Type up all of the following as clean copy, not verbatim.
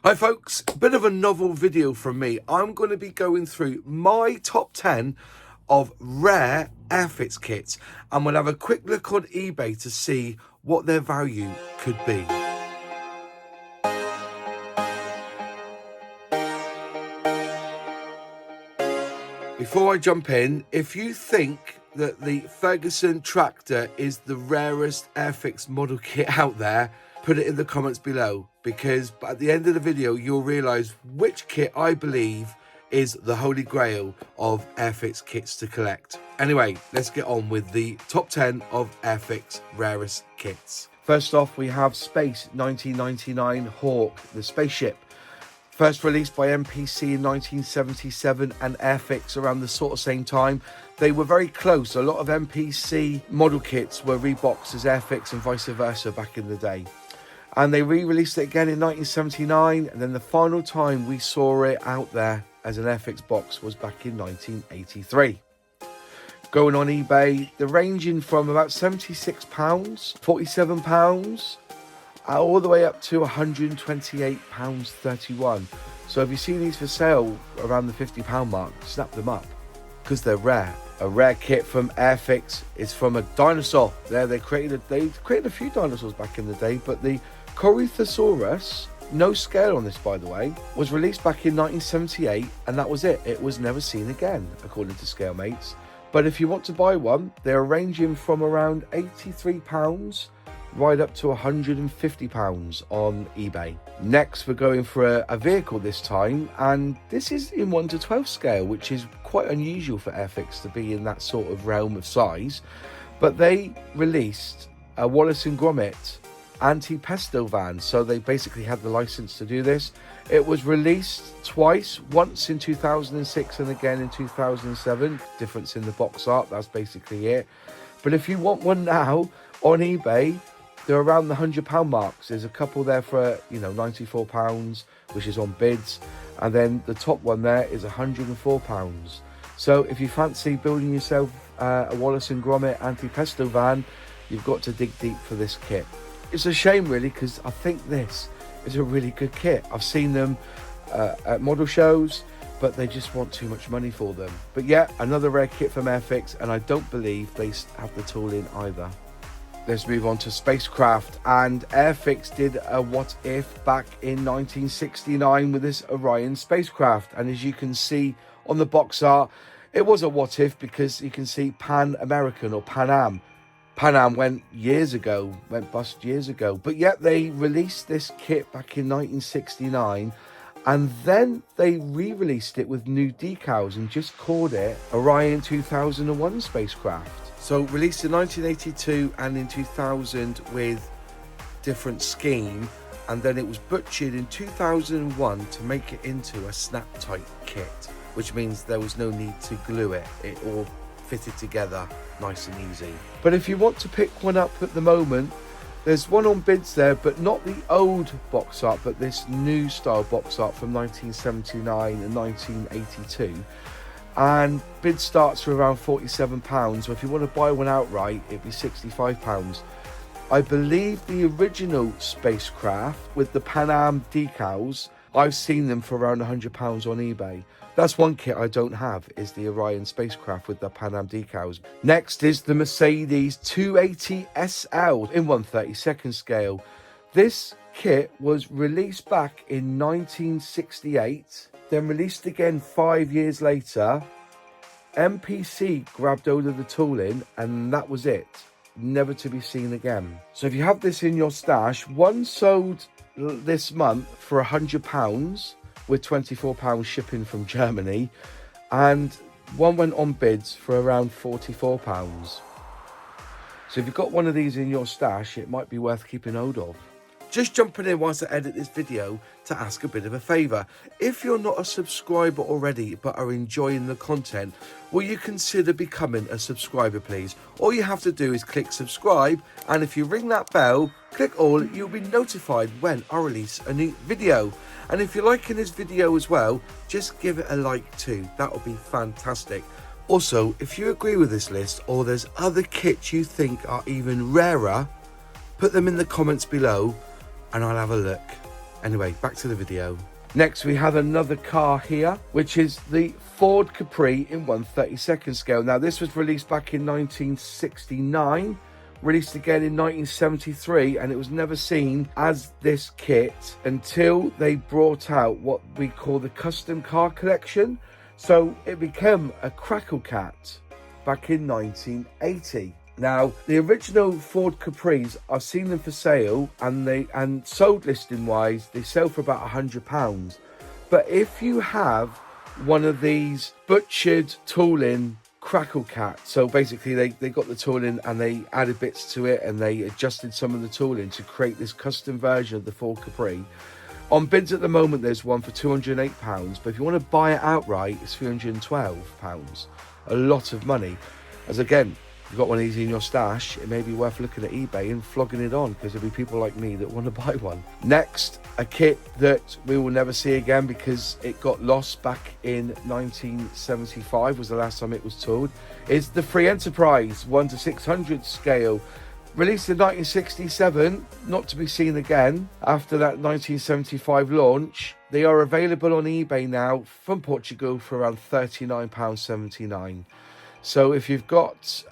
Hi folks, a bit of a novel video from me. I'm going to be going through my top 10 of rare Airfix kits, and we'll have a quick look on eBay to see what their value could be. Before I jump in, if you think that the Ferguson tractor is the rarest Airfix model kit out there, put it in the comments below, because at the end of the video you'll realise which kit I believe is the holy grail of Airfix kits to collect. Anyway, let's get on with the top 10 of Airfix rarest kits. First off, we have Space 1999 Hawk, the spaceship. First released by MPC in 1977 and Airfix around the sort of same time. They were very close. A lot of MPC model kits were reboxed as Airfix and vice versa back in the day. And they re-released it again in 1979, and then the final time we saw it out there as an Airfix box was back in 1983. Going on eBay, they're ranging from about £76, £47, all the way up to £128.31. So if you see these for sale around the £50 mark, snap them up, because they're rare. A rare kit from Airfix is from a dinosaur. They created a few dinosaurs back in the day, but the Corythosaurus, no scale on this by the way, was released back in 1978, and that was it. It was never seen again, according to Scale Mates. But if you want to buy one, they're ranging from around £83 right up to £150 on eBay. Next, we're going for a vehicle this time, and this is in 1 to 12 scale, which is quite unusual for Airfix to be in that sort of realm of size. But they released a Wallace and Gromit anti-pesto van, so they basically had the license to do this. It was released twice, once in 2006 and again in 2007. Difference in the box art, that's basically it. But if you want one now on eBay, they're around the £100 marks. There's a couple there for £94, which is on bids, and then the top one there is £104. So if you fancy building yourself a Wallace and Gromit anti-pesto van, you've got to dig deep for this kit. It's a shame really, because I think this is a really good kit. I've seen them at model shows, but they just want too much money for them. But yeah, another rare kit from Airfix, and I don't believe they have the tool in either. Let's move on to spacecraft, and Airfix did a what if back in 1969 with this Orion spacecraft, and as you can see on the box art, it was a what if because you can see Pan American or Pan Am. Pan Am went bust years ago, but yet they released this kit back in 1969, and then they re-released it with new decals and just called it Orion 2001 spacecraft. So released in 1982 and in 2000 with different scheme, and then it was butchered in 2001 to make it into a snap tight kit, which means there was no need to glue it. It all fitted together nice and easy. But if you want to pick one up at the moment, there's one on bids there, but not the old box art, but this new style box art from 1979 and 1982. And bid starts for around £47, so if you want to buy one outright, it'd be £65. I believe the original spacecraft with the Pan Am decals, I've seen them for around £100 on eBay. That's one kit I don't have, is the Orion spacecraft with the Pan Am decals. Next is the Mercedes 280 SL in 1/32 scale. This kit was released back in 1968, then released again 5 years later. MPC grabbed hold of the tooling, and that was it. Never to be seen again. So if you have this in your stash, one sold this month for £100 with £24 shipping from Germany, and one went on bids for around £44. So if you've got one of these in your stash, it might be worth keeping hold of. Just jumping in whilst I edit this video to ask a bit of a favour. If you're not a subscriber already but are enjoying the content, will you consider becoming a subscriber please? All you have to do is click subscribe, and if you ring that bell, click all, you'll be notified when I release a new video. And if you're liking this video as well, just give it a like too, that would be fantastic. Also, if you agree with this list or there's other kits you think are even rarer, put them in the comments below and I'll have a look. Anyway, back to the video. Next, we have another car here, which is the Ford Capri in 1/32 scale. Now, this was released back in 1969, released again in 1973, and it was never seen as this kit until they brought out what we call the custom car collection. So it became a Crackle Cat back in 1980. Now, the original Ford Capris, I've seen them for sale, and sold listing wise, they sell for about £100. But if you have one of these butchered tooling Crackle Cat, so basically they got the tooling and they added bits to it and they adjusted some of the tooling to create this custom version of the Ford Capri. On bids at the moment, there's one for £208, but if you want to buy it outright, it's £312. A lot of money. As again, you've got one of these in your stash, it may be worth looking at eBay and flogging it on, because there'll be people like me that want to buy one. Next, a kit that we will never see again because it got lost back in 1975 was the last time it was tooled, is the Free Enterprise 1/600 scale. Released in 1967, not to be seen again after that 1975 launch. They are available on eBay now from Portugal for around £39.79. So if you've got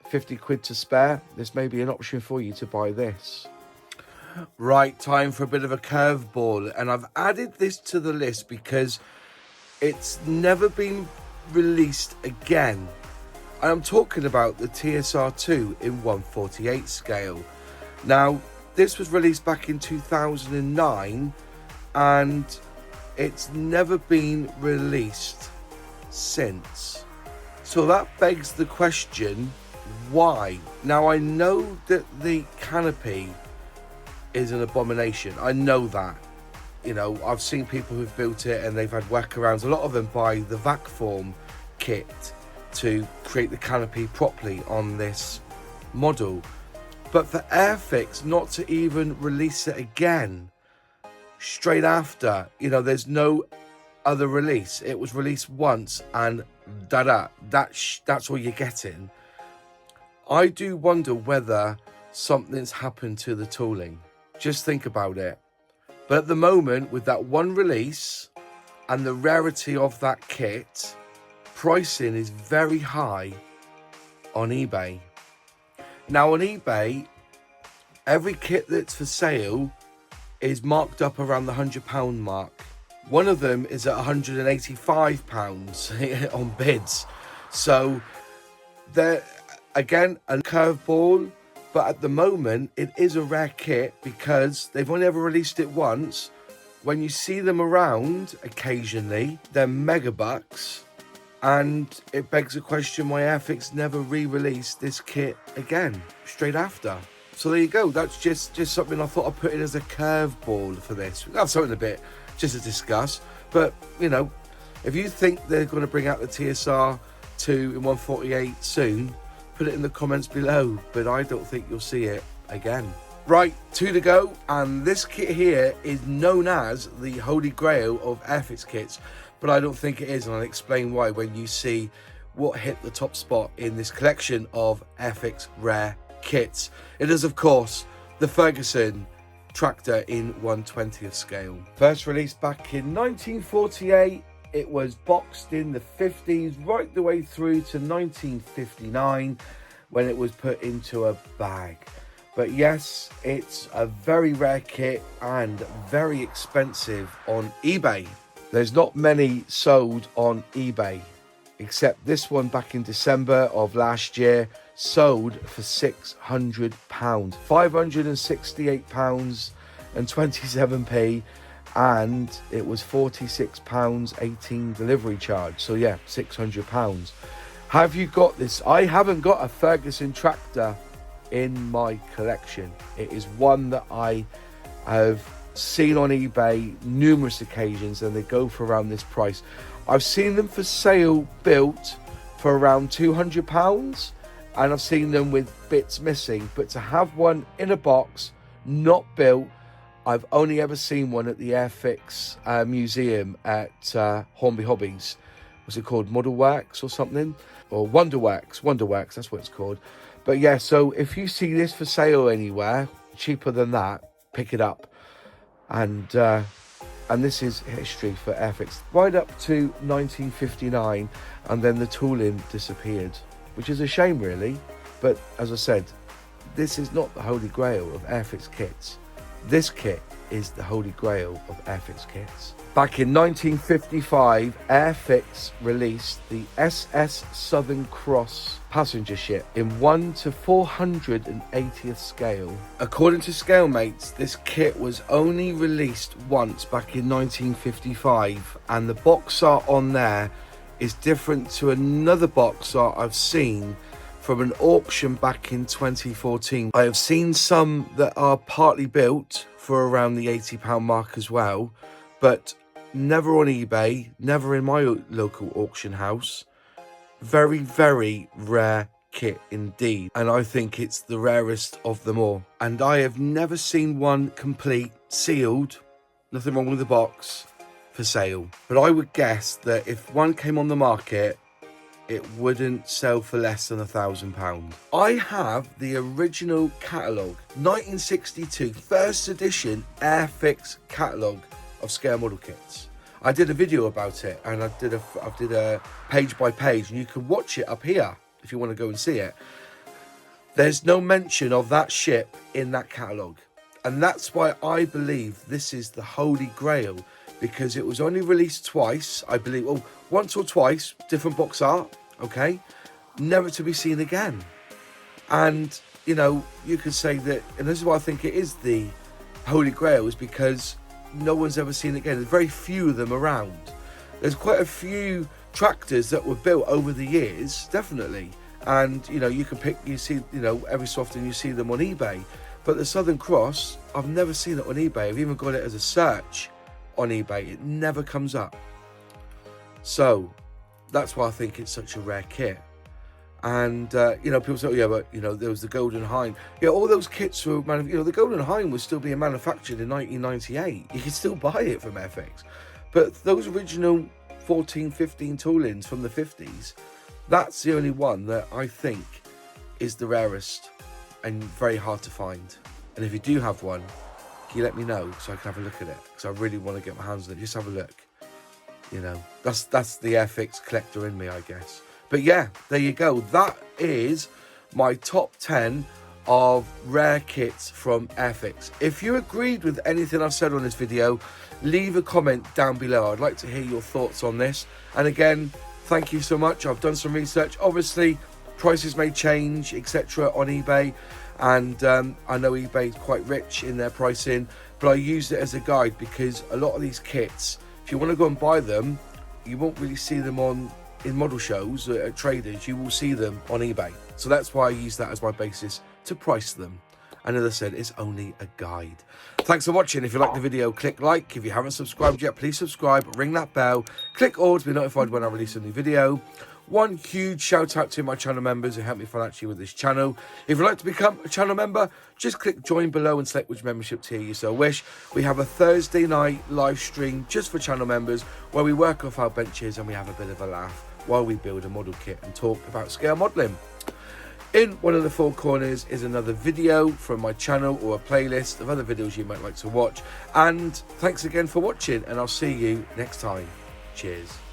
50 quid to spare, this may be an option for you to buy this. Right, time for a bit of a curveball. And I've added this to the list because it's never been released again. And I'm talking about the TSR2 in 1/48 scale. Now, this was released back in 2009 and it's never been released since. So that begs the question, why? Now, I know that the canopy is an abomination. I know that. You know, I've seen people who've built it and they've had workarounds. A lot of them buy the vac form kit to create the canopy properly on this model. But for Airfix not to even release it again straight after, you know, there's no other release. It was released once and that's all you're getting. I do wonder whether something's happened to the tooling. Just think about it. But at the moment, with that one release and the rarity of that kit, pricing is very high on eBay. Now on eBay, every kit that's for sale is marked up around the £100 mark. One of them is at £185 on bids. So they're, again, a curveball, but at the moment it is a rare kit because they've only ever released it once. When you see them around occasionally, they're mega bucks, and it begs the question why Airfix never re-released this kit again straight after. So there you go. That's just something I thought I'd put in as a curveball for this. We'll have something a bit just to discuss. But, you know, if you think they're going to bring out the TSR2 in 1/48 soon, put it in the comments below. But I don't think you'll see it again. Right, 2 to go. And this kit here is known as the Holy Grail of Airfix kits. But I don't think it is, and I'll explain why when you see what hit the top spot in this collection of Airfix rare kits. It is, of course, the Ferguson tractor in 1/20th scale. First released back in 1948, it was boxed in the 50s right the way through to 1959 when it was put into a bag. But yes, it's a very rare kit and very expensive on eBay. There's not many sold on eBay, except this one back in December of last year sold for £600, £568.27, and it was £46.18 delivery charge. So yeah, £600. Have you got this? I haven't got a Ferguson tractor in my collection. It is one that I have seen on eBay numerous occasions, and they go for around this price. I've seen them for sale built for around £200, and I've seen them with bits missing. But to have one in a box, not built, I've only ever seen one at the Airfix museum at Hornby Hobbies. What's it called? Model Works or something? Or Wonderworks, that's what it's called. But yeah, so if you see this for sale anywhere, cheaper than that, pick it up. And this is history for Airfix right up to 1959, and then the tooling disappeared, which is a shame really. But as I said, this is not the holy grail of Airfix kits. This kit is the holy grail of Airfix kits. Back in 1955, Airfix released the SS Southern Cross passenger ship in 1/480th scale. According to Scalemates, this kit was only released once back in 1955, and the box art on there is different to another box art I've seen from an auction back in 2014. I have seen some that are partly built for around the £80 mark as well, but never on eBay, never in my local auction house. Very, very rare kit indeed, and I think it's the rarest of them all. And I have never seen one complete, sealed, nothing wrong with the box, for sale. But I would guess that if one came on the market, it wouldn't sell for less than £1,000. I have the original catalogue, 1962 first edition Airfix catalogue of scale model kits. I did a video about it, and I did a page by page, and you can watch it up here if you want to go and see it. There's no mention of that ship in that catalogue, and that's why I believe this is the holy grail, because it was only released twice, I believe, once or twice, different box art, okay, never to be seen again. And you know, you could say that, and this is why I think it is the holy grail, is because no one's ever seen it again. There's very few of them around. There's quite a few tractors that were built over the years, definitely, and you know, you see, you know, every so often you see them on eBay. But the Southern Cross, I've never seen it on eBay. I've even got it as a search on eBay. It never comes up. So that's why I think it's such a rare kit. And you know, people say, oh, yeah, but you know, there was the Golden Hind. Yeah, all those kits were, you know, the Golden Hind was still being manufactured in 1998. You can still buy it from FX. But those original 14, 15 toolings from the 50s, that's the only one that I think is the rarest and very hard to find. And if you do have one, can you let me know so I can have a look at it? Because I really want to get my hands on it. Just have a look. You know, that's the Airfix collector in me, I guess. But yeah, there you go. That is my top 10 of rare kits from Airfix. If you agreed with anything I've said on this video, leave a comment down below. I'd like to hear your thoughts on this. And again, thank you so much. I've done some research. Obviously, prices may change, etc. on eBay. And I know eBay is quite rich in their pricing, but I used it as a guide because a lot of these kits, if you want to go and buy them, you won't really see them in model shows at traders. You will see them on eBay. So that's why I use that as my basis to price them. And as I said, it's only a guide. Thanks for watching. If you like the video, click like. If you haven't subscribed yet, please subscribe, ring that bell, click all to be notified when I release a new video. One huge shout out to my channel members who help me financially with this channel. If you'd like to become a channel member, just click join below and select which membership tier you so wish. We have a Thursday night live stream just for channel members where we work off our benches and we have a bit of a laugh while we build a model kit and talk about scale modelling. In one of the four corners is another video from my channel or a playlist of other videos you might like to watch. And thanks again for watching, and I'll see you next time. Cheers.